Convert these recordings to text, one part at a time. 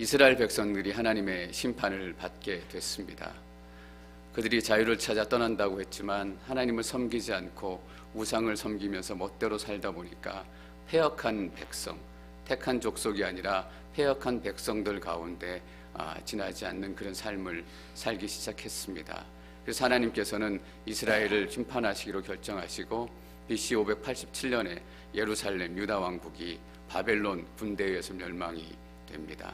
이스라엘 백성들이 하나님의 심판을 받게 됐습니다. 그들이 자유를 찾아 떠난다고 했지만 하나님을 섬기지 않고 우상을 섬기면서 멋대로 살다 보니까 패역한 백성, 택한 족속이 아니라 패역한 백성들 가운데 지나지 않는 그런 삶을 살기 시작했습니다. 그래서 하나님께서는 이스라엘을 심판하시기로 결정하시고 BC 587년에 예루살렘 유다 왕국이 바벨론 군대에 의해서 멸망이 됩니다.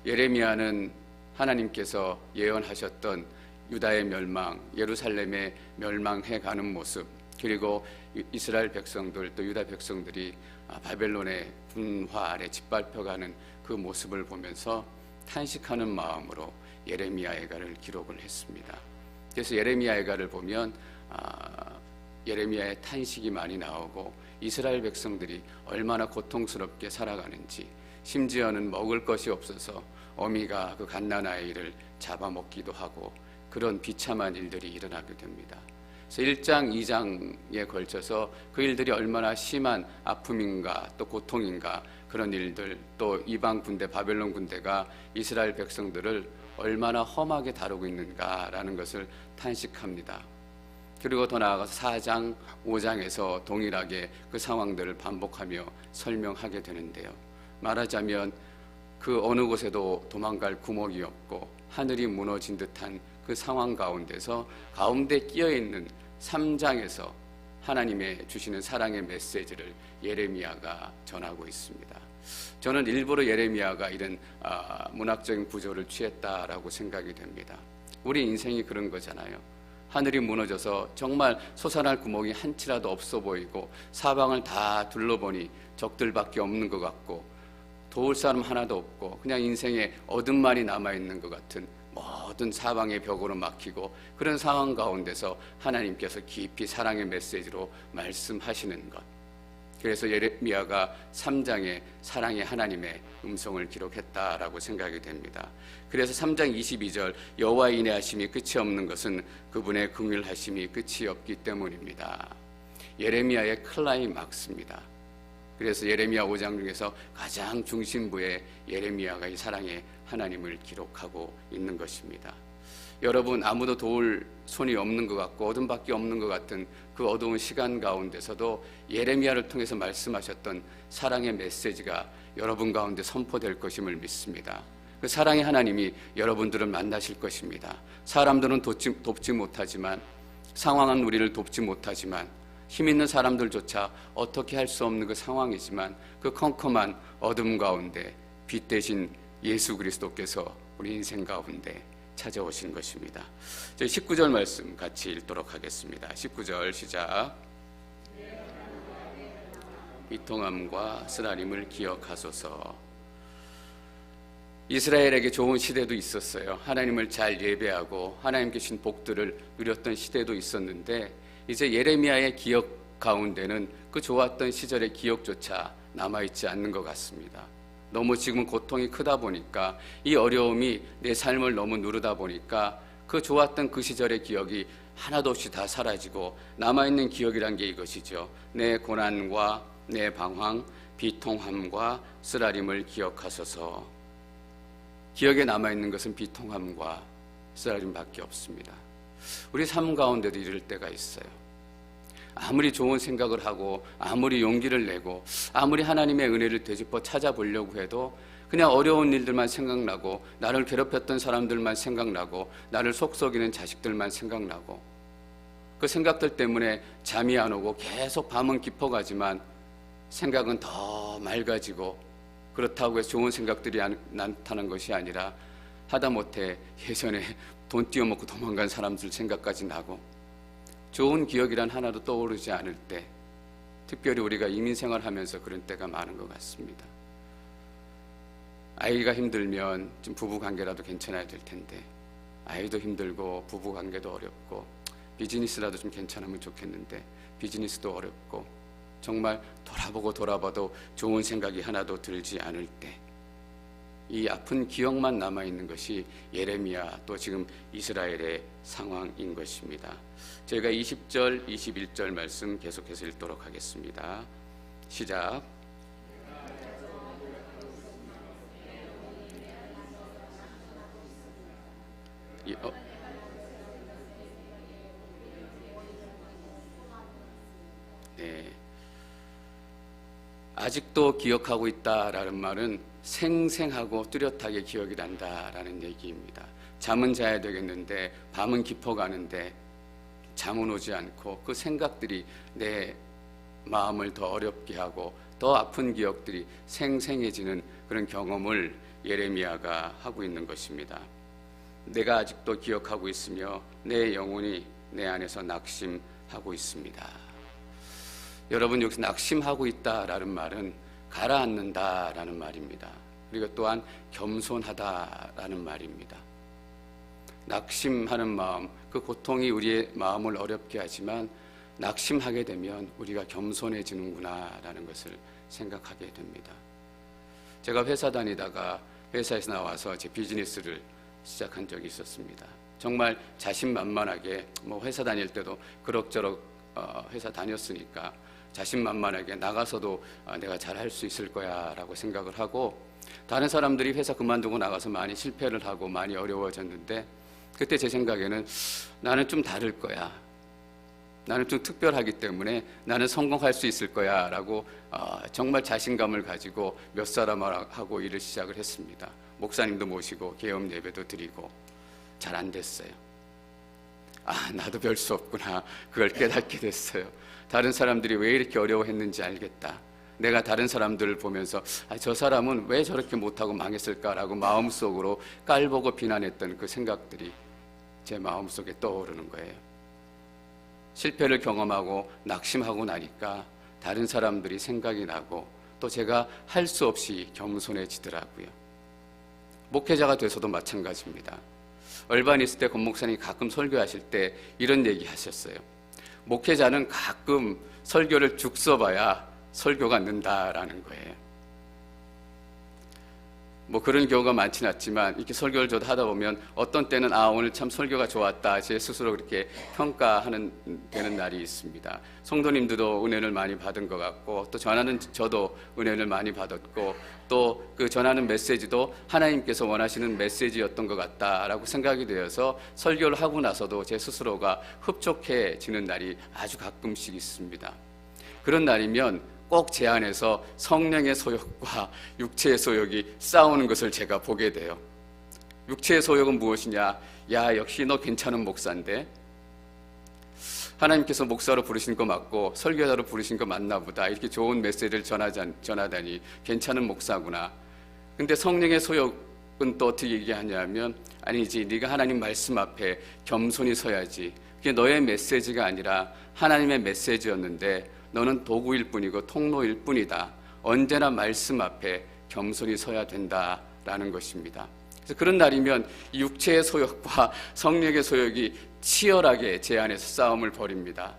예레미야는 하나님께서 예언하셨던 유다의 멸망, 예루살렘의 멸망해 가는 모습, 그리고 이스라엘 백성들 또 유다 백성들이 바벨론의 분화 아래 짓밟혀가는 그 모습을 보면서 탄식하는 마음으로 예레미야애가를 기록을 했습니다. 그래서 예레미야애가를 보면 예레미야의 탄식이 많이 나오고 이스라엘 백성들이 얼마나 고통스럽게 살아가는지, 심지어는 먹을 것이 없어서 어미가 그 갓난아이를 잡아먹기도 하고 그런 비참한 일들이 일어나게 됩니다. 그래서 1장, 2장에 걸쳐서 그 일들이 얼마나 심한 아픔인가 또 고통인가, 그런 일들, 또 이방 군대 바벨론 군대가 이스라엘 백성들을 얼마나 험하게 다루고 있는가라는 것을 탄식합니다. 그리고 더 나아가서 4장, 5장에서 동일하게 그 상황들을 반복하며 설명하게 되는데요. 말하자면 그 어느 곳에도 도망갈 구멍이 없고 하늘이 무너진 듯한 그 상황 가운데서 가운데 끼어있는 3장에서 하나님의 주시는 사랑의 메시지를 예레미야가 전하고 있습니다. 저는 일부러 예레미야가 이런 문학적인 구조를 취했다라고 생각이 됩니다. 우리 인생이 그런 거잖아요. 하늘이 무너져서 정말 솟아날 구멍이 한치라도 없어 보이고 사방을 다 둘러보니 적들밖에 없는 것 같고 도울 사람 하나도 없고 그냥 인생에 어둠만이 남아있는 것 같은 모든 사방의 벽으로 막히고 그런 상황 가운데서 하나님께서 깊이 사랑의 메시지로 말씀하시는 것, 그래서 예레미야가 3장에 사랑의 하나님의 음성을 기록했다라고 생각이 됩니다. 그래서 3장 22절 여호와의 인애하심이 끝이 없는 것은 그분의 긍휼하심이 끝이 없기 때문입니다. 예레미야의 클라이막스입니다. 그래서 예레미야 5장 중에서 가장 중심부에 예레미야가 이 사랑의 하나님을 기록하고 있는 것입니다. 여러분, 아무도 도울 손이 없는 것 같고 어둠밖에 없는 것 같은 그 어두운 시간 가운데서도 예레미야를 통해서 말씀하셨던 사랑의 메시지가 여러분 가운데 선포될 것임을 믿습니다. 그 사랑의 하나님이 여러분들을 만나실 것입니다. 사람들은 돕지 못하지만, 상황은 우리를 돕지 못하지만, 힘 있는 사람들조차 어떻게 할 수 없는 그 상황이지만 그 컴컴한 어둠 가운데 빛 대신 예수 그리스도께서 우리 인생 가운데 찾아오신 것입니다. 저희 19절 말씀 같이 읽도록 하겠습니다. 19절 시작. 비통함과 쓰라림을 기억하소서. 이스라엘에게 좋은 시대도 있었어요. 하나님을 잘 예배하고 하나님께 주신 복들을 누렸던 시대도 있었는데 이제 예레미야의 기억 가운데는 그 좋았던 시절의 기억조차 남아있지 않는 것 같습니다. 너무 지금 고통이 크다 보니까, 이 어려움이 내 삶을 너무 누르다 보니까 그 좋았던 그 시절의 기억이 하나도 없이 다 사라지고 남아있는 기억이란 게 이것이죠. 내 고난과 내 방황, 비통함과 쓰라림을 기억하소서. 기억에 남아있는 것은 비통함과 쓰라림밖에 없습니다. 우리 삶 가운데도 이럴 때가 있어요. 아무리 좋은 생각을 하고 아무리 용기를 내고 아무리 하나님의 은혜를 되짚어 찾아보려고 해도 그냥 어려운 일들만 생각나고 나를 괴롭혔던 사람들만 생각나고 나를 속썩이는 자식들만 생각나고 그 생각들 때문에 잠이 안 오고 계속 밤은 깊어가지만 생각은 더 맑아지고, 그렇다고 해서 좋은 생각들이 나타난 것이 아니라 하다못해 예전에 돈 띄어먹고 도망간 사람들 생각까지 나고 좋은 기억이란 하나도 떠오르지 않을 때, 특별히 우리가 이민생활하면서 그런 때가 많은 것 같습니다. 아이가 힘들면 좀 부부관계라도 괜찮아야 될 텐데 아이도 힘들고 부부관계도 어렵고 비즈니스라도 좀 괜찮으면 좋겠는데 비즈니스도 어렵고 정말 돌아보고 돌아봐도 좋은 생각이 하나도 들지 않을 때, 이 아픈 기억만 남아있는 것이 예레미야 또 지금 이스라엘의 상황인 것입니다. 저희가 20절, 21절 말씀 계속해서 읽도록 하겠습니다. 시작. 이, 어, 네. 아직도 기억하고 있다라는 말은 생생하고 뚜렷하게 기억이 난다라는 얘기입니다. 잠은 자야 되겠는데 밤은 깊어가는데 잠은 오지 않고 그 생각들이 내 마음을 더 어렵게 하고 더 아픈 기억들이 생생해지는 그런 경험을 예레미야가 하고 있는 것입니다. 내가 아직도 기억하고 있으며 내 영혼이 내 안에서 낙심하고 있습니다. 여러분, 여기서 낙심하고 있다라는 말은 가라앉는다라는 말입니다. 그리고 또한 겸손하다라는 말입니다. 낙심하는 마음, 그 고통이 우리의 마음을 어렵게 하지만 낙심하게 되면 우리가 겸손해지는구나라는 것을 생각하게 됩니다. 제가 회사 다니다가 회사에서 나와서 제 비즈니스를 시작한 적이 있었습니다. 정말 자신만만하게 회사 다닐 때도 그럭저럭 회사 다녔으니까 자신만만하게 나가서도 내가 잘할 수 있을 거야 라고 생각을 하고, 다른 사람들이 회사 그만두고 나가서 많이 실패를 하고 많이 어려워졌는데 그때 제 생각에는 나는 좀 다를 거야, 나는 좀 특별하기 때문에 나는 성공할 수 있을 거야 라고 정말 자신감을 가지고 몇 사람하고 일을 시작을 했습니다. 목사님도 모시고 계엄 예배도 드리고 잘 안 됐어요. 나도 별 수 없구나, 그걸 깨닫게 됐어요. 다른 사람들이 왜 이렇게 어려워했는지 알겠다. 내가 다른 사람들을 보면서 저 사람은 왜 저렇게 못하고 망했을까라고 마음속으로 깔보고 비난했던 그 생각들이 제 마음속에 떠오르는 거예요. 실패를 경험하고 낙심하고 나니까 다른 사람들이 생각이 나고 또 제가 할 수 없이 겸손해지더라고요. 목회자가 돼서도 마찬가지입니다. 얼반에 있을 때 권 목사님이 가끔 설교하실 때 이런 얘기 하셨어요. 목회자는 가끔 설교를 죽 써봐야 설교가 는다라는 거예요. 그런 경우가 많지는 않지만 이렇게 설교를 저도 하다 보면 어떤 때는 오늘 참 설교가 좋았다, 제 스스로 그렇게 평가하는 되는 날이 있습니다. 성도님들도 은혜를 많이 받은 것 같고 또 전하는 저도 은혜를 많이 받았고 또 그 전하는 메시지도 하나님께서 원하시는 메시지였던 것 같다라고 생각이 되어서 설교를 하고 나서도 제 스스로가 흡족해지는 날이 아주 가끔씩 있습니다. 그런 날이면 꼭 제 안에서 성령의 소욕과 육체의 소욕이 싸우는 것을 제가 보게 돼요. 육체의 소욕은 무엇이냐? 역시 너 괜찮은 목사인데, 하나님께서 목사로 부르신 거 맞고 설교자로 부르신 거 맞나 보다, 이렇게 좋은 메시지를 전하다니 괜찮은 목사구나. 근데 성령의 소욕은 또 어떻게 얘기하냐면, 아니지, 네가 하나님 말씀 앞에 겸손히 서야지. 그게 너의 메시지가 아니라 하나님의 메시지였는데 너는 도구일 뿐이고 통로일 뿐이다. 언제나 말씀 앞에 겸손히 서야 된다라는 것입니다. 그래서 그런 날이면 이 육체의 소욕과 성령의 소욕이 치열하게 제 안에서 싸움을 벌입니다.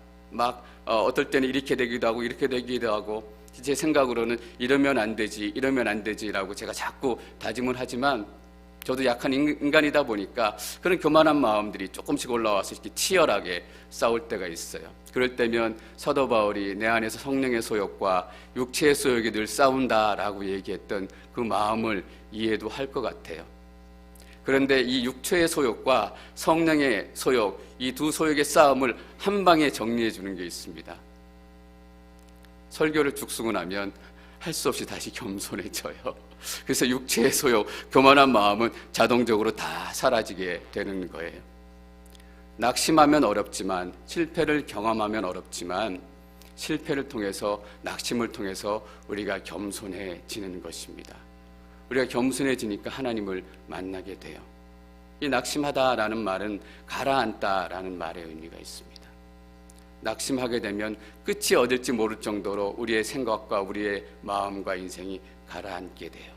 어떨 때는 이렇게 되기도 하고 이렇게 되기도 하고, 제 생각으로는 이러면 안 되지라고 제가 자꾸 다짐을 하지만 저도 약한 인간이다 보니까 그런 교만한 마음들이 조금씩 올라와서 이렇게 치열하게 싸울 때가 있어요. 그럴 때면 사도 바울이 내 안에서 성령의 소욕과 육체의 소욕이 늘 싸운다라고 얘기했던 그 마음을 이해도 할 것 같아요. 그런데 이 육체의 소욕과 성령의 소욕, 이 두 소욕의 싸움을 한 방에 정리해 주는 게 있습니다. 설교를 죽 쓰고 나면 할 수 없이 다시 겸손해져요. 그래서 육체의 소욕, 교만한 마음은 자동적으로 다 사라지게 되는 거예요. 낙심하면 어렵지만, 실패를 경험하면 어렵지만, 실패를 통해서, 낙심을 통해서 우리가 겸손해지는 것입니다. 우리가 겸손해지니까 하나님을 만나게 돼요. 이 낙심하다라는 말은 가라앉다라는 말의 의미가 있습니다. 낙심하게 되면 끝이 어딜지 모를 정도로 우리의 생각과 우리의 마음과 인생이 가라앉게 돼요.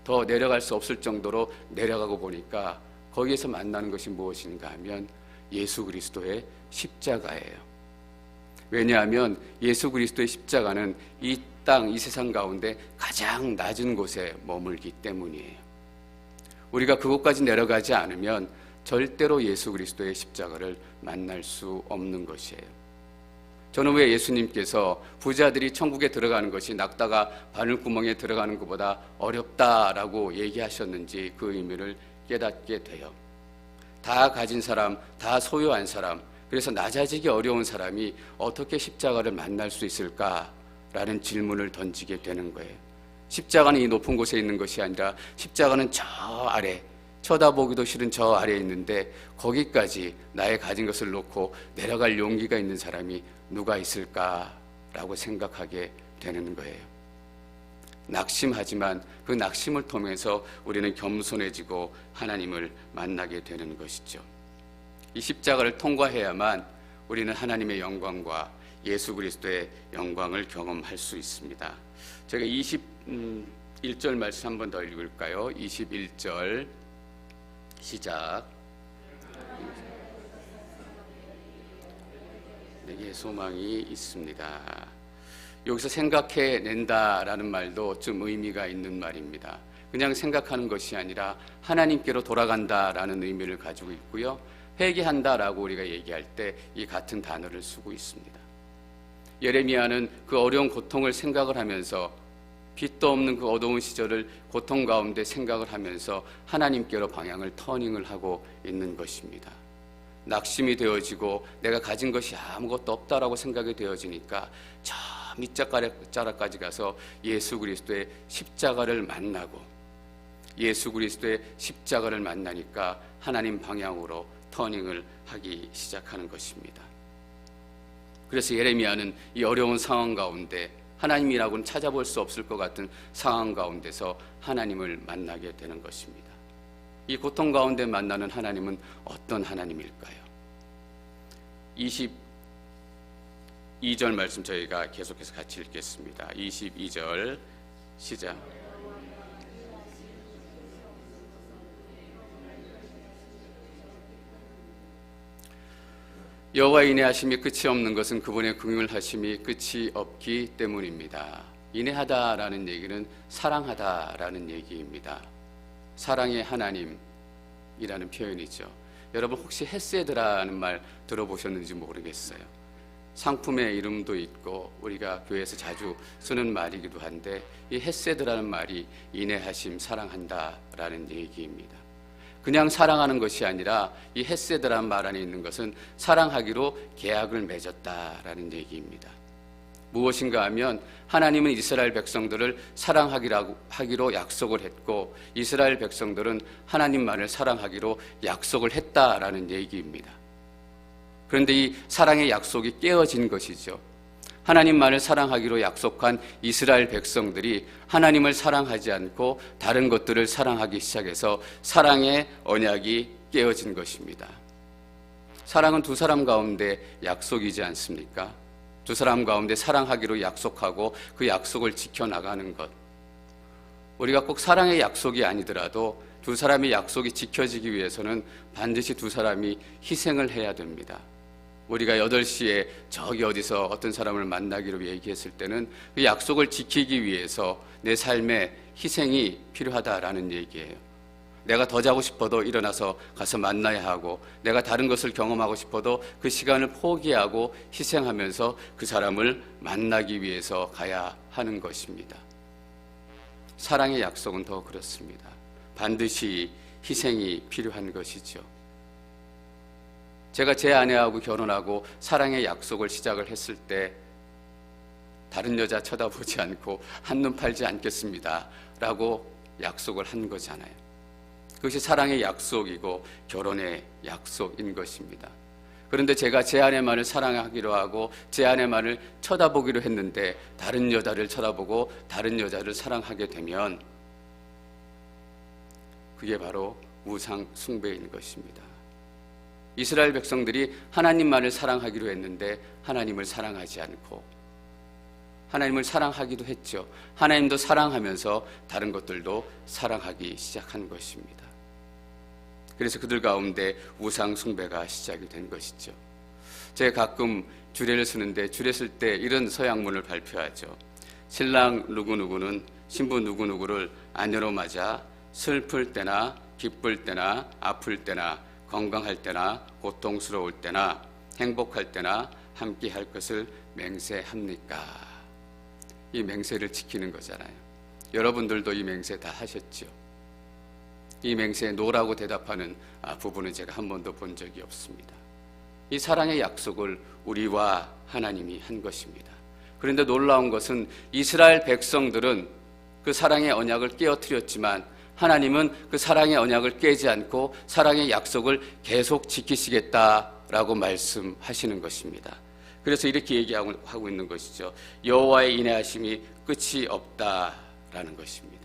더 내려갈 수 없을 정도로 내려가고 보니까 거기에서 만나는 것이 무엇인가 하면 예수 그리스도의 십자가예요. 왜냐하면 예수 그리스도의 십자가는 이 땅, 이 세상 가운데 가장 낮은 곳에 머물기 때문이에요. 우리가 그곳까지 내려가지 않으면 절대로 예수 그리스도의 십자가를 만날 수 없는 것이에요. 저는 왜 예수님께서 부자들이 천국에 들어가는 것이 낙타가 바늘구멍에 들어가는 것보다 어렵다라고 얘기하셨는지 그 의미를 깨닫게 돼요. 다 가진 사람, 다 소유한 사람, 그래서 낮아지기 어려운 사람이 어떻게 십자가를 만날 수 있을까라는 질문을 던지게 되는 거예요. 십자가는 이 높은 곳에 있는 것이 아니라 십자가는 저 아래, 쳐다보기도 싫은 저 아래에 있는데 거기까지 나의 가진 것을 놓고 내려갈 용기가 있는 사람이 누가 있을까라고 생각하게 되는 거예요. 낙심하지만 그 낙심을 통해서 우리는 겸손해지고 하나님을 만나게 되는 것이죠. 이 십자가를 통과해야만 우리는 하나님의 영광과 예수 그리스도의 영광을 경험할 수 있습니다. 제가 21절 말씀 한 번 더 읽을까요? 21절 시작. 내게 소망이 있습니다. 여기서 생각해낸다라는 말도 좀 의미가 있는 말입니다. 그냥 생각하는 것이 아니라 하나님께로 돌아간다라는 의미를 가지고 있고요. 회개한다라고 우리가 얘기할 때 이 같은 단어를 쓰고 있습니다. 예레미야는 그 어려운 고통을 생각을 하면서 빛도 없는 그 어두운 시절을 고통 가운데 생각을 하면서 하나님께로 방향을 터닝을 하고 있는 것입니다. 낙심이 되어지고 내가 가진 것이 아무것도 없다라고 생각이 되어지니까 저 밑자락까지 가서 예수 그리스도의 십자가를 만나고 예수 그리스도의 십자가를 만나니까 하나님 방향으로 터닝을 하기 시작하는 것입니다. 그래서 예레미야는 이 어려운 상황 가운데 하나님이라고는 찾아볼 수 없을 것 같은 상황 가운데서 하나님을 만나게 되는 것입니다. 이 고통 가운데 만나는 하나님은 어떤 하나님일까요? 22절 말씀 저희가 계속해서 같이 읽겠습니다. 22절 시작. 여호와의 인내하심이 끝이 없는 것은 그분의 긍휼하심이 끝이 없기 때문입니다. 인내하다라는 얘기는 사랑하다라는 얘기입니다. 사랑의 하나님이라는 표현이죠. 여러분 혹시 헤세드라는 말 들어보셨는지 모르겠어요. 상품의 이름도 있고 우리가 교회에서 자주 쓰는 말이기도 한데 이 헤세드라는 말이 인내하심, 사랑한다라는 얘기입니다. 그냥 사랑하는 것이 아니라 이 헤세드라는 말 안에 있는 것은 사랑하기로 계약을 맺었다라는 얘기입니다. 무엇인가 하면 하나님은 이스라엘 백성들을 사랑하기로 약속을 했고 이스라엘 백성들은 하나님만을 사랑하기로 약속을 했다라는 얘기입니다. 그런데 이 사랑의 약속이 깨어진 것이죠. 하나님만을 사랑하기로 약속한 이스라엘 백성들이 하나님을 사랑하지 않고 다른 것들을 사랑하기 시작해서 사랑의 언약이 깨어진 것입니다. 사랑은 두 사람 가운데 약속이지 않습니까? 두 사람 가운데 사랑하기로 약속하고 그 약속을 지켜나가는 것. 우리가 꼭 사랑의 약속이 아니더라도 두 사람의 약속이 지켜지기 위해서는 반드시 두 사람이 희생을 해야 됩니다. 우리가 8시에 저기 어디서 어떤 사람을 만나기로 얘기했을 때는 그 약속을 지키기 위해서 내 삶에 희생이 필요하다라는 얘기예요. 내가 더 자고 싶어도 일어나서 가서 만나야 하고 내가 다른 것을 경험하고 싶어도 그 시간을 포기하고 희생하면서 그 사람을 만나기 위해서 가야 하는 것입니다. 사랑의 약속은 더 그렇습니다. 반드시 희생이 필요한 것이죠. 제가 제 아내하고 결혼하고 사랑의 약속을 시작을 했을 때 다른 여자 쳐다보지 않고 한눈 팔지 않겠습니다 라고 약속을 한 거잖아요. 그것이 사랑의 약속이고 결혼의 약속인 것입니다. 그런데 제가 제 아내만을 사랑하기로 하고 제 아내만을 쳐다보기로 했는데 다른 여자를 쳐다보고 다른 여자를 사랑하게 되면 그게 바로 우상 숭배인 것입니다. 이스라엘 백성들이 하나님만을 사랑하기로 했는데 하나님을 사랑하지 않고 하나님을 사랑하기도 했죠. 하나님도 사랑하면서 다른 것들도 사랑하기 시작한 것입니다. 그래서 그들 가운데 우상 숭배가 시작이 된 것이죠. 제가 가끔 주례를 쓰는데 주례 쓸 때 이런 서양문을 발표하죠. 신랑 누구누구는 신부 누구누구를 아내로 맞아 슬플 때나 기쁠 때나 아플 때나 건강할 때나 고통스러울 때나 행복할 때나 함께 할 것을 맹세합니까? 이 맹세를 지키는 거잖아요. 여러분들도 이 맹세 다 하셨죠. 이 맹세에 노라고 대답하는 부부는 제가 한 번도 본 적이 없습니다. 이 사랑의 약속을 우리와 하나님이 한 것입니다. 그런데 놀라운 것은 이스라엘 백성들은 그 사랑의 언약을 깨어뜨렸지만 하나님은 그 사랑의 언약을 깨지 않고 사랑의 약속을 계속 지키시겠다라고 말씀하시는 것입니다. 그래서 이렇게 얘기하고 있는 것이죠. 여호와의 인내하심이 끝이 없다라는 것입니다.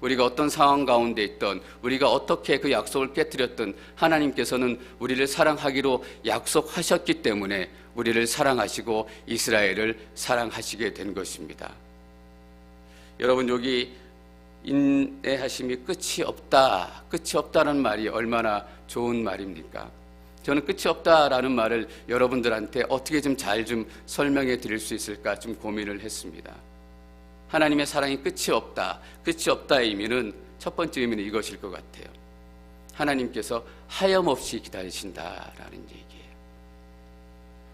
우리가 어떤 상황 가운데 있던, 우리가 어떻게 그 약속을 깨뜨렸던 하나님께서는 우리를 사랑하기로 약속하셨기 때문에 우리를 사랑하시고 이스라엘을 사랑하시게 된 것입니다. 여러분, 여기 인내하심이 끝이 없다, 끝이 없다는 말이 얼마나 좋은 말입니까? 저는 끝이 없다라는 말을 여러분들한테 어떻게 좀 잘 설명해 드릴 수 있을까 좀 고민을 했습니다. 하나님의 사랑이 끝이 없다, 끝이 없다의 의미는, 첫 번째 의미는 이것일 것 같아요. 하나님께서 하염없이 기다리신다라는 얘기예요.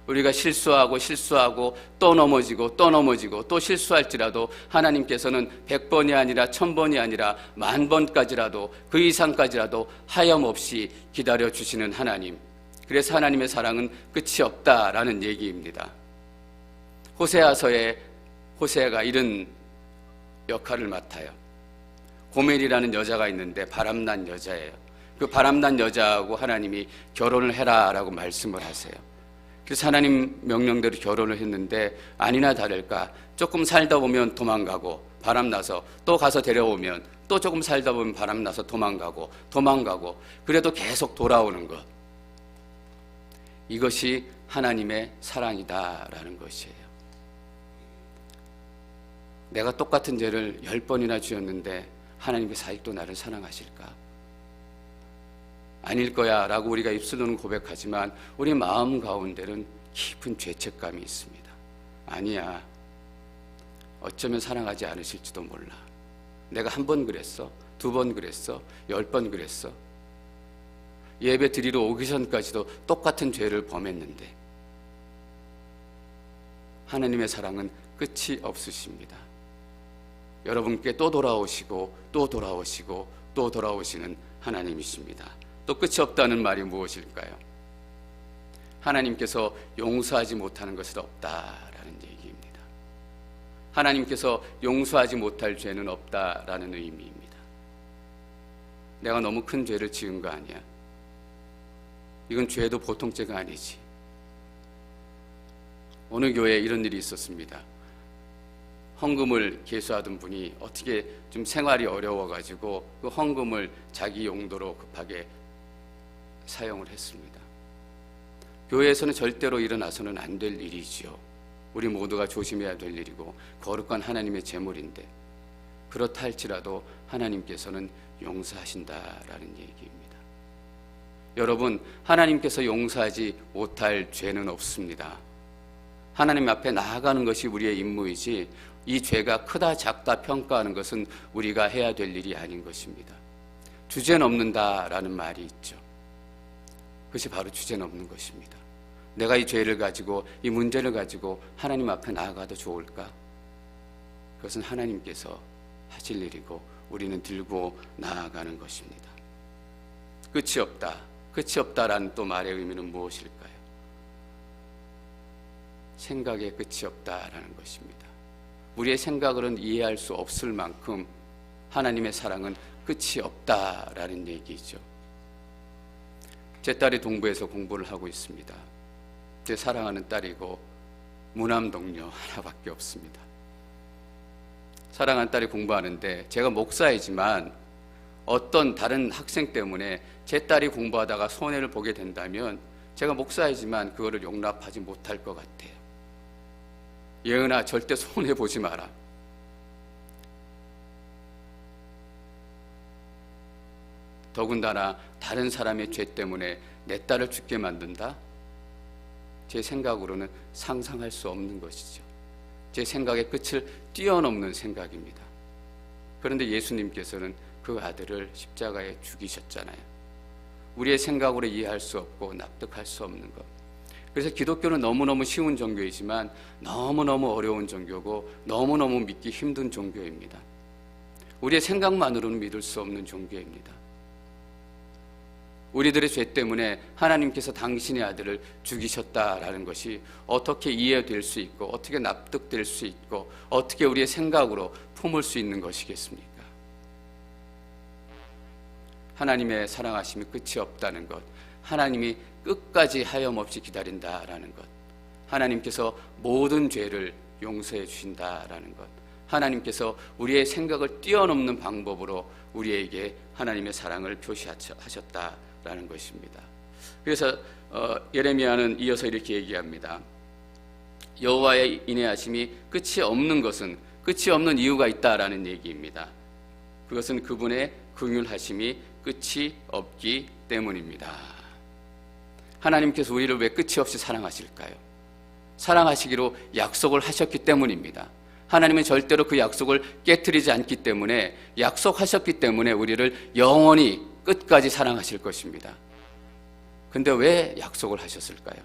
우리가 실수하고 또 넘어지고 또 실수할지라도 하나님께서는 100번이 아니라 1000번이 아니라 10,000번까지라도 그 이상까지라도 하염없이 기다려주시는 하나님. 그래서 하나님의 사랑은 끝이 없다라는 얘기입니다. 호세아서에 호세아가 이런 역할을 맡아요. 고멜이라는 여자가 있는데 바람난 여자예요. 그 바람난 여자하고 하나님이 결혼을 해라라고 말씀을 하세요. 그래서 하나님 명령대로 결혼을 했는데 아니나 다를까 조금 살다 보면 도망가고 바람나서 또 가서 데려오면 또 조금 살다 보면 바람나서 도망가고 그래도 계속 돌아오는 것. 이것이 하나님의 사랑이다라는 것이에요. 내가 똑같은 죄를 10번이나 지었는데 하나님께서 아직도 나를 사랑하실까? 아닐 거야 라고 우리가 입술로는 고백하지만 우리 마음 가운데는 깊은 죄책감이 있습니다. 아니야, 어쩌면 사랑하지 않으실지도 몰라. 내가 1번 그랬어, 2번 그랬어, 10번 그랬어. 예배 드리러 오기 전까지도 똑같은 죄를 범했는데 하나님의 사랑은 끝이 없으십니다. 여러분께 또 돌아오시고 또 돌아오시는 하나님이십니다. 또 끝이 없다는 말이 무엇일까요? 하나님께서 용서하지 못하는 것은 없다라는 얘기입니다. 하나님께서 용서하지 못할 죄는 없다라는 의미입니다. 내가 너무 큰 죄를 지은 거 아니야? 이건 죄도 보통 죄가 아니지. 어느 교회에 이런 일이 있었습니다. 헌금을 계수하던 분이 어떻게 좀 생활이 어려워가지고 그 헌금을 자기 용도로 급하게 사용을 했습니다. 교회에서는 절대로 일어나서는 안 될 일이지요. 우리 모두가 조심해야 될 일이고 거룩한 하나님의 제물인데 그렇다 할지라도 하나님께서는 용서하신다라는 얘기입니다. 여러분, 하나님께서 용서하지 못할 죄는 없습니다. 하나님 앞에 나아가는 것이 우리의 임무이지 이 죄가 크다 작다 평가하는 것은 우리가 해야 될 일이 아닌 것입니다. 주제 넘는다라는 말이 있죠. 그것이 바로 주제 넘는 것입니다. 내가 이 죄를 가지고 이 문제를 가지고 하나님 앞에 나아가도 좋을까? 그것은 하나님께서 하실 일이고 우리는 들고 나아가는 것입니다. 끝이 없다라는 또 말의 의미는 무엇일까요? 생각의 끝이 없다라는 것입니다. 우리의 생각으로는 이해할 수 없을 만큼 하나님의 사랑은 끝이 없다라는 얘기죠. 제 딸이 동부에서 공부를 하고 있습니다. 제 사랑하는 딸이고 무남 동료 하나밖에 없습니다. 사랑하는 딸이 공부하는데 제가 목사이지만 어떤 다른 학생 때문에 제 딸이 공부하다가 손해를 보게 된다면 제가 목사이지만 그거를 용납하지 못할 것 같아요. 예은아, 절대 손해 보지 마라. 더군다나 다른 사람의 죄 때문에 내 딸을 죽게 만든다? 제 생각으로는 상상할 수 없는 것이죠. 제 생각의 끝을 뛰어넘는 생각입니다. 그런데 예수님께서는 그 아들을 십자가에 죽이셨잖아요. 우리의 생각으로 이해할 수 없고 납득할 수 없는 것. 그래서 기독교는 너무너무 쉬운 종교이지만 너무너무 어려운 종교고 너무너무 믿기 힘든 종교입니다. 우리의 생각만으로는 믿을 수 없는 종교입니다. 우리들의 죄 때문에 하나님께서 당신의 아들을 죽이셨다라는 것이 어떻게 이해될 수 있고 어떻게 납득될 수 있고 어떻게 우리의 생각으로 품을 수 있는 것이겠습니까? 하나님의 사랑하심이 끝이 없다는 것, 하나님이 끝까지 하염없이 기다린다라는 것, 하나님께서 모든 죄를 용서해 주신다라는 것, 하나님께서 우리의 생각을 뛰어넘는 방법으로 우리에게 하나님의 사랑을 표시하셨다라는 것입니다. 그래서 예레미야는 이어서 이렇게 얘기합니다. 여호와의 인내하심이 끝이 없는 것은 끝이 없는 이유가 있다라는 얘기입니다. 그것은 그분의 긍휼하심이 끝이 없기 때문입니다. 하나님께서 우리를 왜 끝이 없이 사랑하실까요? 사랑하시기로 약속을 하셨기 때문입니다. 하나님은 절대로 그 약속을 깨트리지 않기 때문에, 약속하셨기 때문에 우리를 영원히 끝까지 사랑하실 것입니다. 근데 왜 약속을 하셨을까요?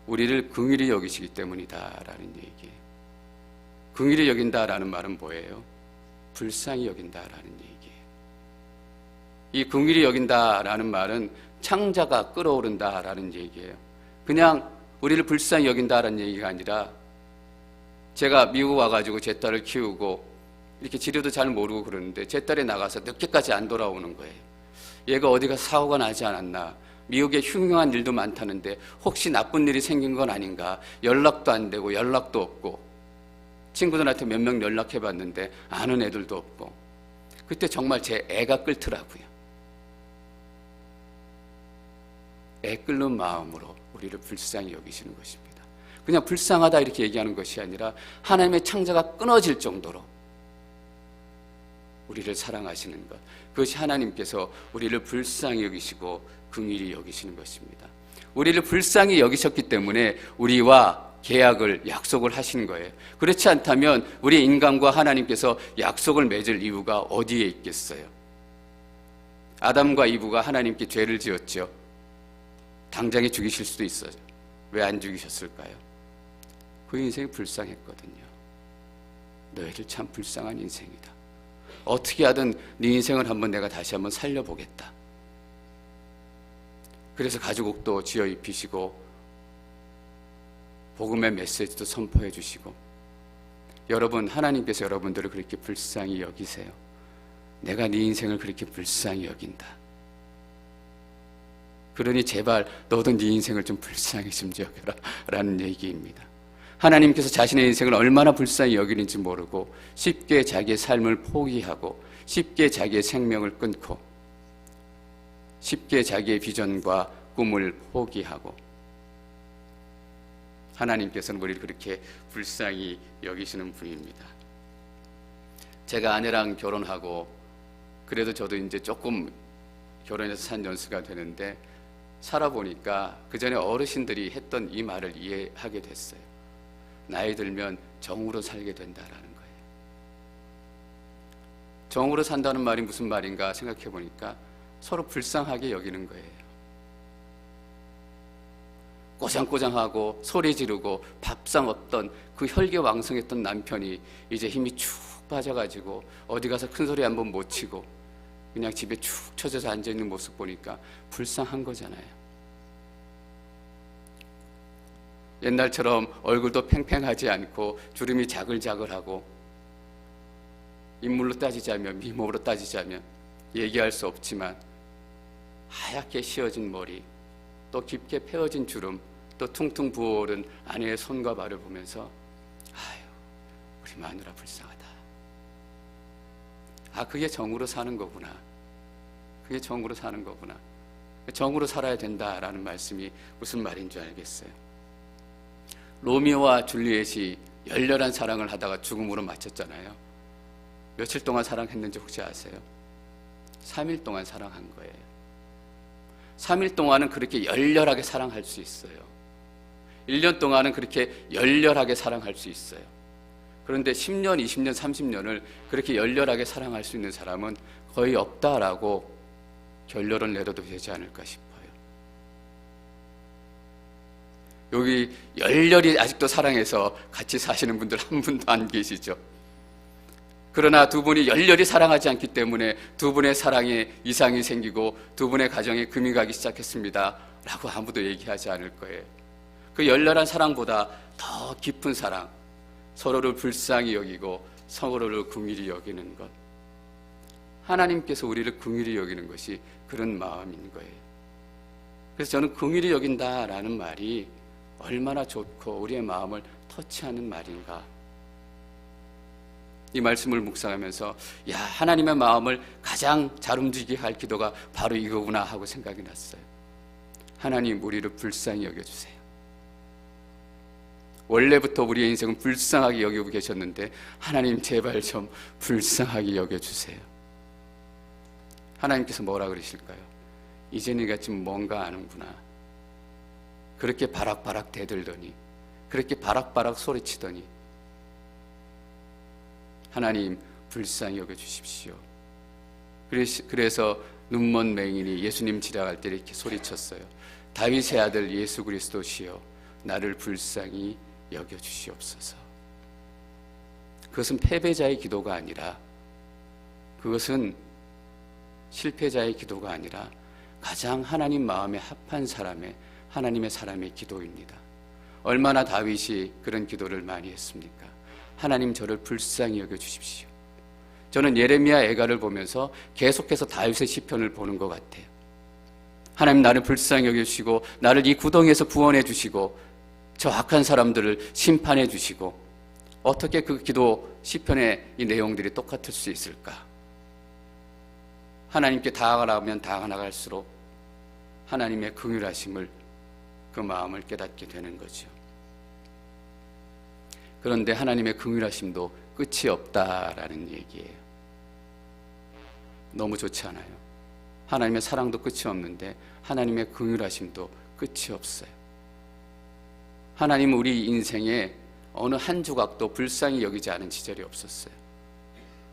우리를 긍휼히 여기시기 때문이다라는 얘기예요. 긍휼히 여긴다라는 말은 뭐예요? 불쌍히 여긴다라는 얘기예요. 이 긍휼히 여긴다라는 말은 창자가 끓어오른다라는 얘기예요. 그냥 우리를 불쌍히 여긴다라는 얘기가 아니라, 제가 미국 와가지고 제 딸을 키우고 이렇게 지리도 잘 모르고 그러는데 제 딸이 나가서 늦게까지 안 돌아오는 거예요. 얘가 어디가 사고가 나지 않았나, 미국에 흉흉한 일도 많다는데 혹시 나쁜 일이 생긴 건 아닌가, 연락도 안 되고 연락도 없고, 친구들한테 몇 명 연락해봤는데 아는 애들도 없고, 그때 정말 제 애가 끓더라고요. 애 끓는 마음으로 우리를 불쌍히 여기시는 것입니다. 그냥 불쌍하다 이렇게 얘기하는 것이 아니라 하나님의 창자가 끊어질 정도로 우리를 사랑하시는 것, 그것이 하나님께서 우리를 불쌍히 여기시고 긍휼히 여기시는 것입니다. 우리를 불쌍히 여기셨기 때문에 우리와 계약을, 약속을 하신 거예요. 그렇지 않다면 우리 인간과 하나님께서 약속을 맺을 이유가 어디에 있겠어요? 아담과 이브가 하나님께 죄를 지었죠. 당장에 죽이실 수도 있어요. 왜 안 죽이셨을까요? 그 인생이 불쌍했거든요. 너희들 참 불쌍한 인생이다. 어떻게 하든 네 인생을 한번 내가 다시 한번 살려보겠다. 그래서 가죽옷도 지어 입히시고 복음의 메시지도 선포해 주시고, 여러분, 하나님께서 여러분들을 그렇게 불쌍히 여기세요. 내가 네 인생을 그렇게 불쌍히 여긴다. 그러니 제발 너도 네 인생을 좀 불쌍히 좀 여겨라 라는 얘기입니다. 하나님께서 자신의 인생을 얼마나 불쌍히 여기는지 모르고 쉽게 자기의 삶을 포기하고 쉽게 자기의 생명을 끊고 쉽게 자기의 비전과 꿈을 포기하고, 하나님께서는 우리를 그렇게 불쌍히 여기시는 분입니다. 제가 아내랑 결혼하고 그래도 저도 이제 조금 결혼해서 산 연수가 되는데 살아보니까 그 전에 어르신들이 했던 이 말을 이해하게 됐어요. 나이 들면 정으로 살게 된다라는 거예요. 정으로 산다는 말이 무슨 말인가 생각해 보니까 서로 불쌍하게 여기는 거예요. 꼬장꼬장하고 소리 지르고 밥상 없던 그 혈기왕성했던 남편이 이제 힘이 축 빠져가지고 어디 가서 큰 소리 한번 못 치고 그냥 집에 축 처져서 앉아있는 모습 보니까 불쌍한 거잖아요. 옛날처럼 얼굴도 팽팽하지 않고 주름이 자글자글하고, 인물로 따지자면, 미모로 따지자면 얘기할 수 없지만 하얗게 씌어진 머리, 또 깊게 패어진 주름, 또 퉁퉁 부어오른 아내의 손과 발을 보면서 아유, 우리 마누라 불쌍하다. 아, 그게 정으로 사는 거구나. 그게 정으로 사는 거구나. 정으로 살아야 된다라는 말씀이 무슨 말인 줄 알겠어요. 로미오와 줄리엣이 열렬한 사랑을 하다가 죽음으로 마쳤잖아요. 며칠 동안 사랑했는지 혹시 아세요? 3일 동안 사랑한 거예요. 3일 동안은 그렇게 열렬하게 사랑할 수 있어요. 1년 동안은 그렇게 열렬하게 사랑할 수 있어요. 그런데 10년, 20년, 30년을 그렇게 열렬하게 사랑할 수 있는 사람은 거의 없다라고 결론을 내려도 되지 않을까 싶어요. 여기 열렬히 아직도 사랑해서 같이 사시는 분들 한 분도 안 계시죠? 그러나 두 분이 열렬히 사랑하지 않기 때문에 두 분의 사랑에 이상이 생기고 두 분의 가정에 금이 가기 시작했습니다 라고 아무도 얘기하지 않을 거예요. 그 열렬한 사랑보다 더 깊은 사랑, 서로를 불쌍히 여기고 서로를 긍휼히 여기는 것, 하나님께서 우리를 긍휼히 여기는 것이 그런 마음인 거예요. 그래서 저는 긍휼히 여긴다라는 말이 얼마나 좋고 우리의 마음을 터치하는 말인가, 이 말씀을 묵상하면서 야, 하나님의 마음을 가장 잘 움직이게 할 기도가 바로 이거구나 하고 생각이 났어요. 하나님, 우리를 불쌍히 여겨주세요. 원래부터 우리의 인생은 불쌍하게 여기고 계셨는데 하나님, 제발 좀 불쌍하게 여겨주세요. 하나님께서 뭐라 그러실까요? 이제 네가 좀 뭔가 아는구나. 그렇게 바락바락 대들더니, 그렇게 바락바락 소리치더니 하나님, 불쌍히 여겨주십시오. 그래서 눈먼 맹인이 예수님 지나갈 때 이렇게 소리쳤어요. 다윗의 아들 예수 그리스도시여, 나를 불쌍히 여겨주시옵소서. 그것은 패배자의 기도가 아니라, 그것은 실패자의 기도가 아니라 가장 하나님 마음에 합한 사람의, 하나님의 사람의 기도입니다. 얼마나 다윗이 그런 기도를 많이 했습니까? 하나님, 저를 불쌍히 여겨주십시오. 저는 예레미야 애가를 보면서 계속해서 다윗의 시편을 보는 것 같아요. 하나님, 나를 불쌍히 여겨주시고 나를 이 구덩이에서 구원해 주시고 저 악한 사람들을 심판해 주시고, 어떻게 그 기도 시편의 이 내용들이 똑같을 수 있을까? 하나님께 다가가면 다가갈수록 하나님의 긍휼하심을, 그 마음을 깨닫게 되는 거죠. 그런데 하나님의 긍휼하심도 끝이 없다라는 얘기예요. 너무 좋지 않아요? 하나님의 사랑도 끝이 없는데 하나님의 긍휼하심도 끝이 없어요. 하나님은 우리 인생에 어느 한 조각도 불쌍히 여기지 않은 시절이 없었어요.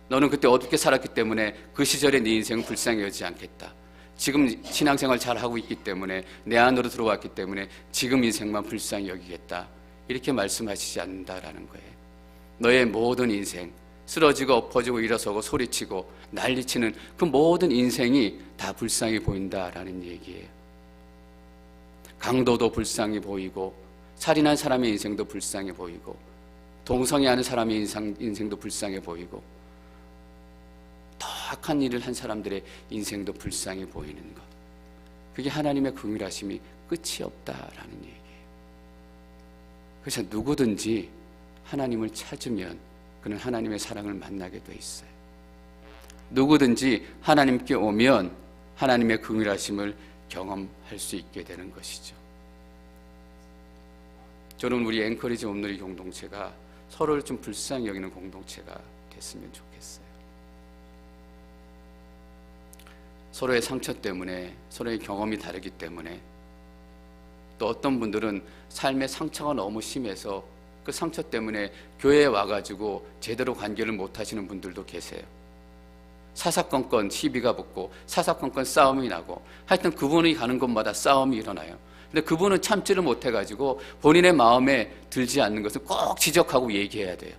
너는 그때 어둡게 살았기 때문에 그 시절에 네 인생은 불쌍히 여기지 않겠다. 지금 신앙생활 잘하고 있기 때문에, 내 안으로 들어왔기 때문에 지금 인생만 불쌍히 여기겠다, 이렇게 말씀하시지 않는다라는 거예요. 너의 모든 인생, 쓰러지고 엎어지고 일어서고 소리치고 난리치는 그 모든 인생이 다 불쌍히 보인다라는 얘기예요. 강도도 불쌍히 보이고, 살인한 사람의 인생도 불쌍해 보이고, 동성애하는 사람의 인생도 불쌍해 보이고, 더 악한 일을 한 사람들의 인생도 불쌍해 보이는 것, 그게 하나님의 긍휼하심이 끝이 없다라는 얘기예요. 그래서 누구든지 하나님을 찾으면 그는 하나님의 사랑을 만나게 돼 있어요. 누구든지 하나님께 오면 하나님의 긍휼하심을 경험할 수 있게 되는 것이죠. 저는 우리 앵커리지 옴누리 공동체가 서로를 좀 불쌍히 여기는 공동체가 됐으면 좋겠어요. 서로의 상처 때문에, 서로의 경험이 다르기 때문에, 또 어떤 분들은 삶의 상처가 너무 심해서 그 상처 때문에 교회에 와가지고 제대로 관계를 못 하시는 분들도 계세요. 사사건건 시비가 붙고 사사건건 싸움이 나고, 하여튼 그분이 가는 곳마다 싸움이 일어나요. 근데 그분은 참지를 못해가지고 본인의 마음에 들지 않는 것을 꼭 지적하고 얘기해야 돼요.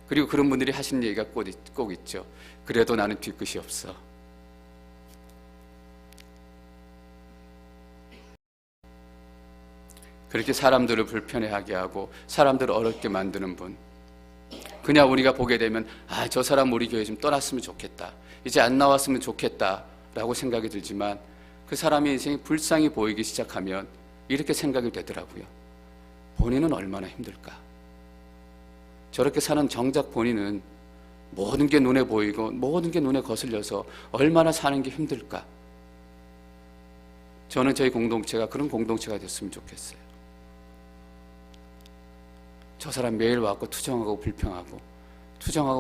그리고 그런 분들이 하시는 얘기가 꼭 있죠. 그래도 나는 뒤끝이 없어. 그렇게 사람들을 불편해하게 하고 사람들을 어렵게 만드는 분, 그냥 우리가 보게 되면 아, 저 사람 우리 교회 좀 떠났으면 좋겠다, 이제 안 나왔으면 좋겠다 라고 생각이 들지만, 그 사람의 인생이 불쌍히 보이기 시작하면 이렇게 생각이 되더라고요. 본인은 얼마나 힘들까? 저렇게 사는 정작 본인은 모든 게 눈에 보이고 모든 게 눈에 거슬려서 얼마나 사는 게 힘들까? 저는 저희 공동체가 그런 공동체가 됐으면 좋겠어요. 저 사람 매일 와서 투정하고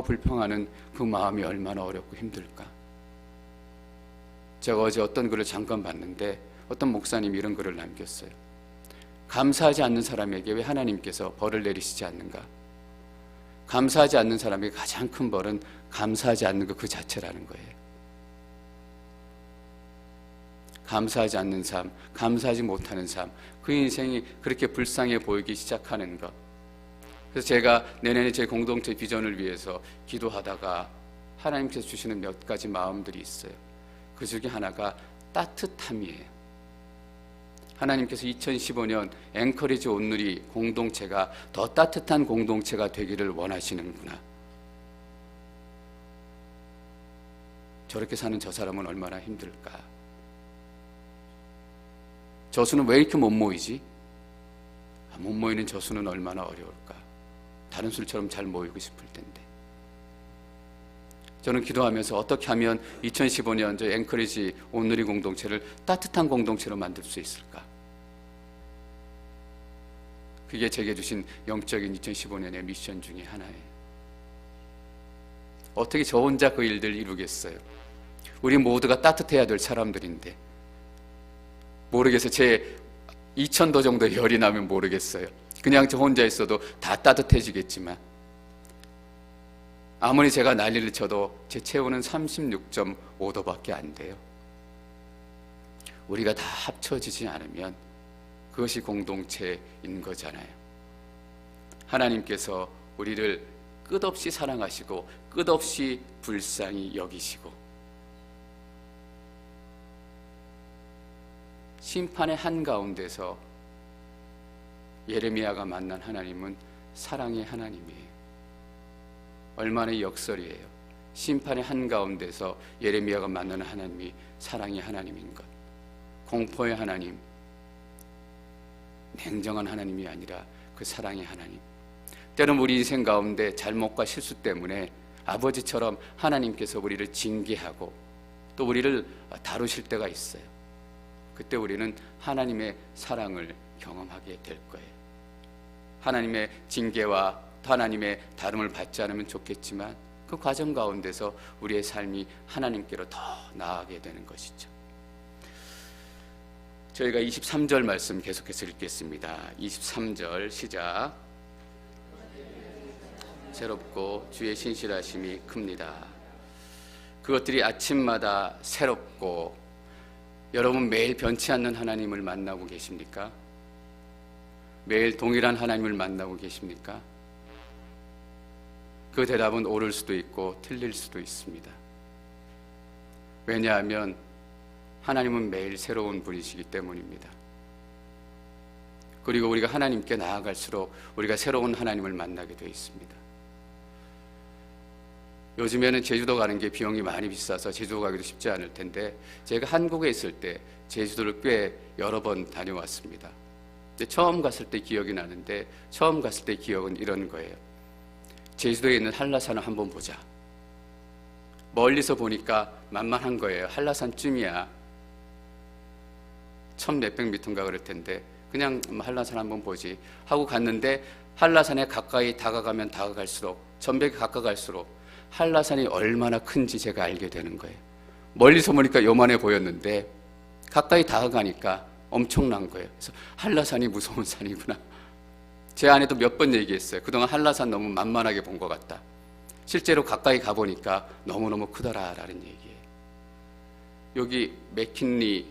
불평하는 그 마음이 얼마나 어렵고 힘들까? 제가 어제 어떤 글을 잠깐 봤는데 어떤 목사님이 이런 글을 남겼어요. 감사하지 않는 사람에게 왜 하나님께서 벌을 내리시지 않는가? 감사하지 않는 사람에게 가장 큰 벌은 감사하지 않는 것 그 자체라는 거예요. 감사하지 않는 삶, 감사하지 못하는 삶, 그 인생이 그렇게 불쌍해 보이기 시작하는 것, 그래서 제가 내년에 제 공동체 비전을 위해서 기도하다가 하나님께서 주시는 몇 가지 마음들이 있어요. 그 중에 하나가 따뜻함이에요. 하나님께서 2015년 앵커리지 온누리 공동체가 더 따뜻한 공동체가 되기를 원하시는구나. 저렇게 사는 저 사람은 얼마나 힘들까? 저수는 왜 이렇게 못 모이지? 못 모이는 저수는 얼마나 어려울까? 다른 술처럼 잘 모이고 싶을 텐데. 저는 기도하면서 어떻게 하면 2015년 저 앵커리지 온누리 공동체를 따뜻한 공동체로 만들 수 있을까? 그게 제게 주신 영적인 2015년의 미션 중에 하나예요. 어떻게 저 혼자 그 일들 이루겠어요? 우리 모두가 따뜻해야 될 사람들인데. 모르겠어요. 제 2000도 정도 열이 나면 모르겠어요. 그냥 저 혼자 있어도 다 따뜻해지겠지만, 아무리 제가 난리를 쳐도 제 체온은 36.5도밖에 안 돼요. 우리가 다 합쳐지지 않으면 그것이 공동체인 거잖아요. 하나님께서 우리를 끝없이 사랑하시고 끝없이 불쌍히 여기시고, 심판의 한가운데서 예레미야가 만난 하나님은 사랑의 하나님이에요. 얼마나 역설이에요. 심판의 한가운데서 예레미야가 만나는 하나님이 사랑의 하나님인 것. 공포의 하나님, 냉정한 하나님이 아니라 그 사랑의 하나님. 때론 우리 인생 가운데 잘못과 실수 때문에 아버지처럼 하나님께서 우리를 징계하고 또 우리를 다루실 때가 있어요. 그때 우리는 하나님의 사랑을 경험하게 될 거예요. 하나님의 징계와 하나님의 다름을 받지 않으면 좋겠지만 그 과정 가운데서 우리의 삶이 하나님께로 더 나아가게 되는 것이죠. 저희가 23절 말씀 계속해서 읽겠습니다. 23절 시작. 새롭고 주의 신실하심이 큽니다. 그것들이 아침마다 새롭고. 여러분 매일 변치 않는 하나님을 만나고 계십니까? 매일 동일한 하나님을 만나고 계십니까? 그 대답은 옳을 수도 있고 틀릴 수도 있습니다. 왜냐하면 하나님은 매일 새로운 분이시기 때문입니다. 그리고 우리가 하나님께 나아갈수록 우리가 새로운 하나님을 만나게 되어 있습니다. 요즘에는 제주도 가는 게 비용이 많이 비싸서 제주도 가기도 쉽지 않을 텐데, 제가 한국에 있을 때 제주도를 꽤 여러 번 다녀왔습니다. 처음 갔을 때 기억이 나는데, 처음 갔을 때 기억은 이런 거예요. 제주도에 있는 한라산을 한번 보자. 멀리서 보니까 만만한 거예요. 한라산쯤이야. 1000몇백 미터인가 그럴 텐데 그냥 한라산 한번 보지 하고 갔는데, 한라산에 가까이 다가가면 다가갈수록, 전백이 가까갈수록 한라산이 얼마나 큰지 제가 알게 되는 거예요. 멀리서 보니까 요만해 보였는데 가까이 다가가니까 엄청난 거예요. 그래서 한라산이 무서운 산이구나. 제 아내도 몇 번 얘기했어요. 그동안 한라산 너무 만만하게 본 것 같다. 실제로 가까이 가보니까 너무너무 크더라라는 얘기예요. 여기 맥킨리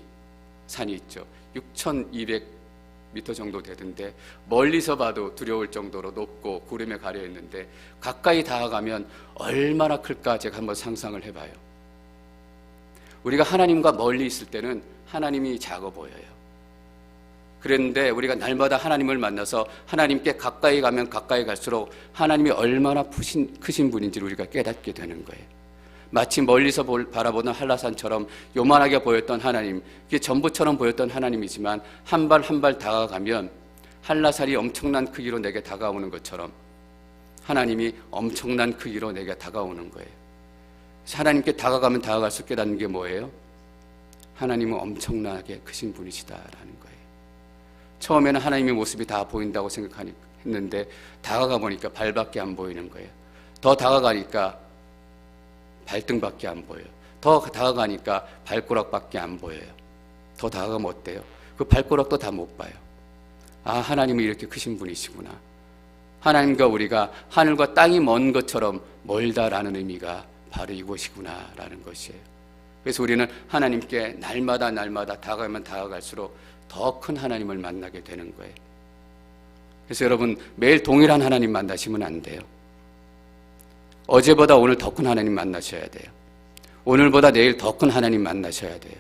산이 있죠. 6,200m 정도 되던데 멀리서 봐도 두려울 정도로 높고 구름에 가려 있는데 가까이 다가가면 얼마나 클까 제가 한번 상상을 해봐요. 우리가 하나님과 멀리 있을 때는 하나님이 작아 보여요. 그런데 우리가 날마다 하나님을 만나서 하나님께 가까이 가면 가까이 갈수록 하나님이 얼마나 크신 분인지를 우리가 깨닫게 되는 거예요. 마치 멀리서 바라보는 한라산처럼 요만하게 보였던 하나님, 그게 전부처럼 보였던 하나님이지만 한 발 한 발 다가가면 한라산이 엄청난 크기로 내게 다가오는 것처럼 하나님이 엄청난 크기로 내게 다가오는 거예요. 하나님께 다가가면 다가갈수록 깨닫는 게 뭐예요? 하나님은 엄청나게 크신 분이시다라는 거예요. 처음에는 하나님의 모습이 다 보인다고 생각했는데 다가가 보니까 발밖에 안 보이는 거예요. 더 다가가니까 발등밖에 안 보여요. 더 다가가니까 발꼬락밖에 안 보여요. 더 다가가면 어때요? 그 발꼬락도 다 못 봐요. 아, 하나님은 이렇게 크신 분이시구나. 하나님과 우리가 하늘과 땅이 먼 것처럼 멀다라는 의미가 바로 이것이구나 라는 것이에요. 그래서 우리는 하나님께 날마다 다가가면 다가갈수록 더 큰 하나님을 만나게 되는 거예요. 그래서 여러분 매일 동일한 하나님 만나시면 안 돼요. 어제보다 오늘 더 큰 하나님 만나셔야 돼요. 오늘보다 내일 더 큰 하나님 만나셔야 돼요.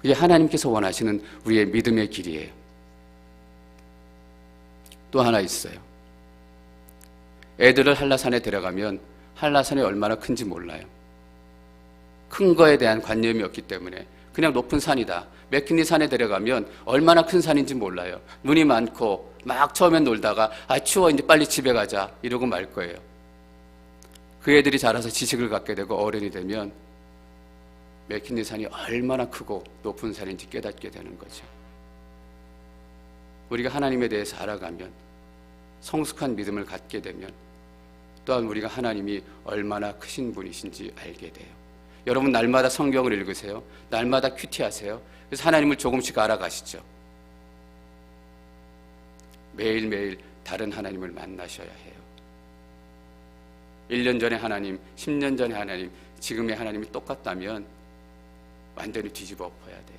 그게 하나님께서 원하시는 우리의 믿음의 길이에요. 또 하나 있어요. 애들을 한라산에 데려가면 한라산이 얼마나 큰지 몰라요. 큰 거에 대한 관념이 없기 때문에 그냥 높은 산이다. 맥킨리 산에 데려가면 얼마나 큰 산인지 몰라요. 눈이 많고 막 처음엔 놀다가 추워 이제 빨리 집에 가자 이러고 말 거예요. 그 애들이 자라서 지식을 갖게 되고 어른이 되면 맥킨리 산이 얼마나 크고 높은 산인지 깨닫게 되는 거죠. 우리가 하나님에 대해서 알아가면 성숙한 믿음을 갖게 되면 또한 우리가 하나님이 얼마나 크신 분이신지 알게 돼요. 여러분 날마다 성경을 읽으세요. 날마다 큐티하세요. 그래서 하나님을 조금씩 알아가시죠. 매일매일 다른 하나님을 만나셔야 해요. 1년 전의 하나님, 10년 전의 하나님, 지금의 하나님이 똑같다면 완전히 뒤집어 엎어야 돼요.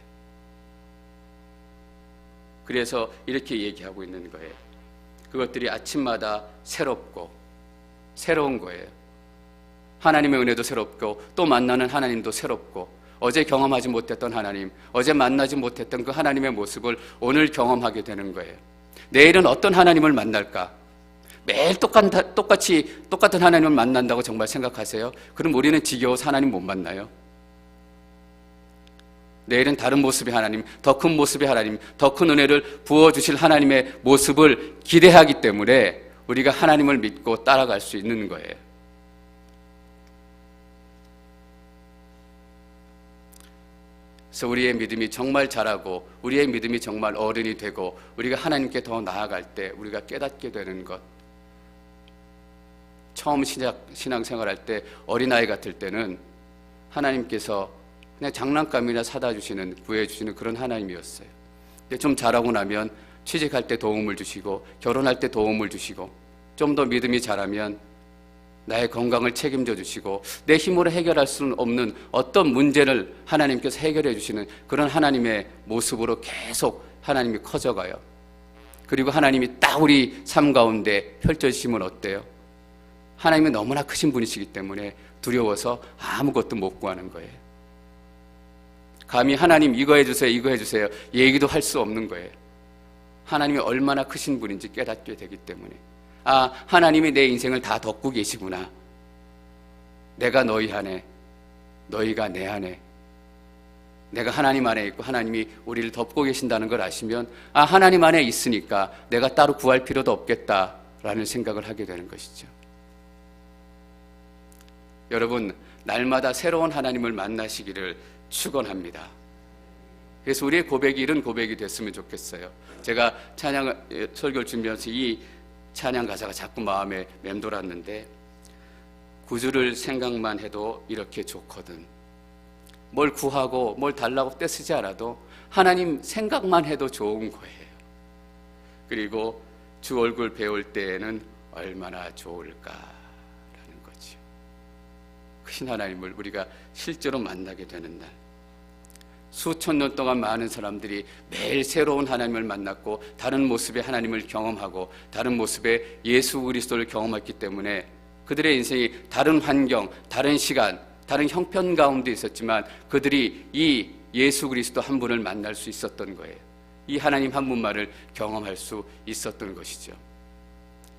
그래서 이렇게 얘기하고 있는 거예요. 그것들이 아침마다 새롭고 새로운 거예요. 하나님의 은혜도 새롭고 또 만나는 하나님도 새롭고 어제 경험하지 못했던 하나님, 어제 만나지 못했던 그 하나님의 모습을 오늘 경험하게 되는 거예요. 내일은 어떤 하나님을 만날까? 매일 똑같은 하나님을 만난다고 정말 생각하세요? 그럼 우리는 지겨워서 하나님 못 만나요? 내일은 다른 모습의 하나님, 더 큰 모습의 하나님, 더 큰 은혜를 부어주실 하나님의 모습을 기대하기 때문에 우리가 하나님을 믿고 따라갈 수 있는 거예요. 그래서 우리의 믿음이 정말 자라고 우리의 믿음이 정말 어른이 되고 우리가 하나님께 더 나아갈 때 우리가 깨닫게 되는 것. 처음 신앙생활할 때 어린아이 같을 때는 하나님께서 그냥 장난감이나 사다 주시는, 구해주시는 그런 하나님이었어요. 근데 좀 자라고 나면 취직할 때 도움을 주시고 결혼할 때 도움을 주시고 좀 더 믿음이 자라면 나의 건강을 책임져 주시고 내 힘으로 해결할 수는 없는 어떤 문제를 하나님께서 해결해 주시는 그런 하나님의 모습으로 계속 하나님이 커져가요. 그리고 하나님이 딱 우리 삶 가운데 펼쳐지시면 어때요? 하나님이 너무나 크신 분이시기 때문에 두려워서 아무것도 못 구하는 거예요. 감히 하나님 이거 해주세요, 이거 해주세요 얘기도 할 수 없는 거예요. 하나님이 얼마나 크신 분인지 깨닫게 되기 때문에 하나님이 내 인생을 다 덮고 계시구나. 내가 너희 안에, 너희가 내 안에, 내가 하나님 안에 있고 하나님이 우리를 덮고 계신다는 걸 아시면 하나님 안에 있으니까 내가 따로 구할 필요도 없겠다라는 생각을 하게 되는 것이죠. 여러분 날마다 새로운 하나님을 만나시기를 축원합니다. 그래서 우리의 고백이 이런 고백이 됐으면 좋겠어요. 제가 찬양 설교를 준비하면서 이 찬양 가사가 자꾸 마음에 맴돌았는데 구주를 생각만 해도 이렇게 좋거든. 뭘 구하고 뭘 달라고 떼쓰지 않아도 하나님 생각만 해도 좋은 거예요. 그리고 주 얼굴 배울 때에는 얼마나 좋을까라는 거죠. 크신 하나님을 우리가 실제로 만나게 되는 날, 수천 년 동안 많은 사람들이 매일 새로운 하나님을 만났고 다른 모습의 하나님을 경험하고 다른 모습의 예수 그리스도를 경험했기 때문에 그들의 인생이 다른 환경, 다른 시간, 다른 형편 가운데 있었지만 그들이 이 예수 그리스도 한 분을 만날 수 있었던 거예요. 이 하나님 한 분만을 경험할 수 있었던 것이죠.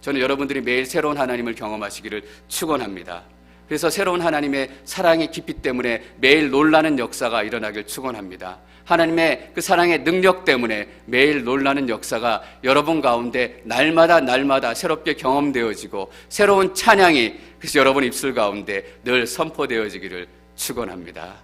저는 여러분들이 매일 새로운 하나님을 경험하시기를 축원합니다. 그래서 새로운 하나님의 사랑의 깊이 때문에 매일 놀라는 역사가 일어나길 축원합니다. 하나님의 그 사랑의 능력 때문에 매일 놀라는 역사가 여러분 가운데 날마다 새롭게 경험되어지고 새로운 찬양이 그래서 여러분 입술 가운데 늘 선포되어지기를 축원합니다.